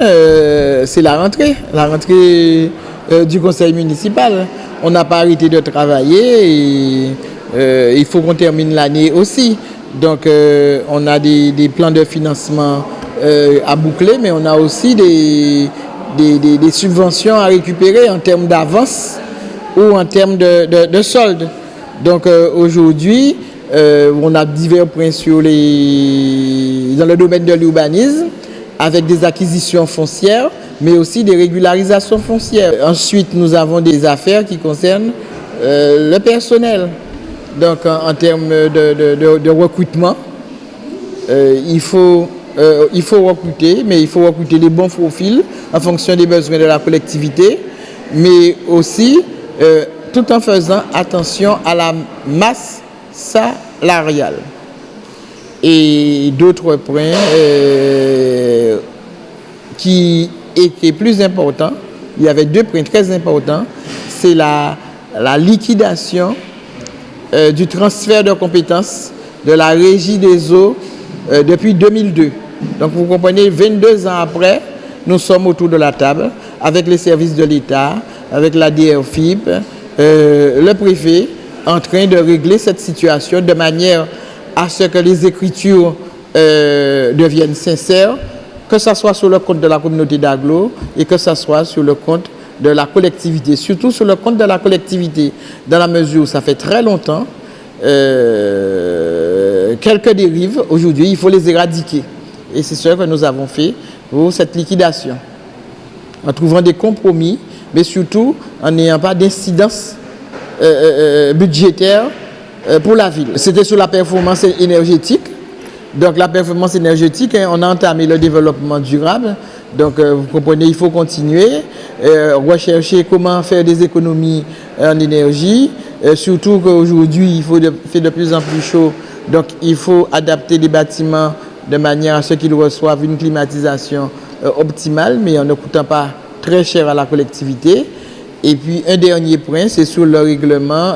C'est la rentrée du conseil municipal. On n'a pas arrêté de travailler et il faut qu'on termine l'année aussi. Donc on a des plans de financement à boucler, mais on a aussi des subventions à récupérer en termes d'avance ou en termes de solde. Donc aujourd'hui, on a divers points dans le domaine de l'urbanisme, avec des acquisitions foncières, mais aussi des régularisations foncières. Ensuite, nous avons des affaires qui concernent le personnel. Donc, en termes de recrutement, il faut recruter, mais il faut recruter les bons profils en fonction des besoins de la collectivité, mais aussi tout en faisant attention à la masse salariale. Et d'autres points qui étaient plus importants, il y avait deux points très importants, c'est la liquidation du transfert de compétences de la régie des eaux depuis 2002. Donc vous comprenez, 22 ans après, nous sommes autour de la table avec les services de l'État, avec la DRFIP, le préfet, en train de régler cette situation de manière à ce que les écritures deviennent sincères, que ce soit sur le compte de la communauté d'Aglo et que ce soit sur le compte de la collectivité, surtout sur le compte de la collectivité, dans la mesure où ça fait très longtemps, quelques dérives, aujourd'hui, il faut les éradiquer. Et c'est ce que nous avons fait pour cette liquidation, en trouvant des compromis, mais surtout en n'ayant pas d'incidence budgétaire pour la ville. C'était sur la performance énergétique. Donc la performance énergétique, on a entamé le développement durable. Donc vous comprenez, il faut continuer, rechercher comment faire des économies en énergie, surtout qu'aujourd'hui il fait de plus en plus chaud. Donc il faut adapter les bâtiments de manière à ce qu'ils reçoivent une climatisation optimale, mais en ne coûtant pas très cher à la collectivité. Et puis un dernier point, c'est sur le règlement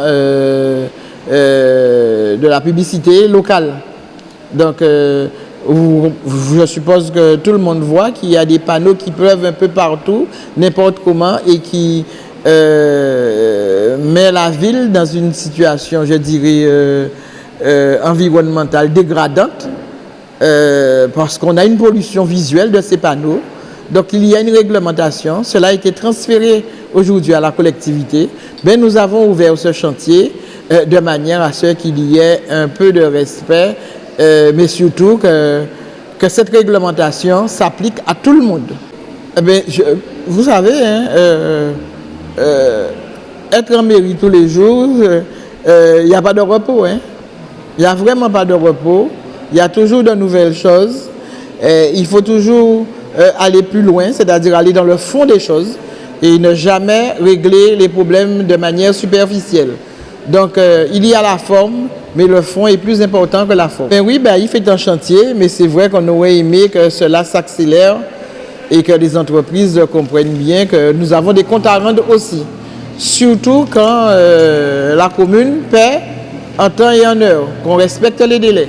de la publicité locale. Donc, je suppose que tout le monde voit qu'il y a des panneaux qui pleuvent un peu partout, n'importe comment, et qui met la ville dans une situation, je dirais, environnementale dégradante, parce qu'on a une pollution visuelle de ces panneaux. Donc, il y a une réglementation. Cela a été transféré aujourd'hui à la collectivité. Mais nous avons ouvert ce chantier de manière à ce qu'il y ait un peu de respect, mais surtout que cette réglementation s'applique à tout le monde. Eh bien, vous savez, être en mairie tous les jours, il n'y a pas de repos. Il n'y a vraiment pas de repos. Il y a toujours de nouvelles choses. Il faut toujours aller plus loin, c'est-à-dire aller dans le fond des choses et ne jamais régler les problèmes de manière superficielle. Donc, il y a la forme, mais le fond est plus important que la forme. Ben oui, il fait un chantier, mais c'est vrai qu'on aurait aimé que cela s'accélère et que les entreprises comprennent bien que nous avons des comptes à rendre aussi. Surtout quand la commune paie en temps et en heure, qu'on respecte les délais.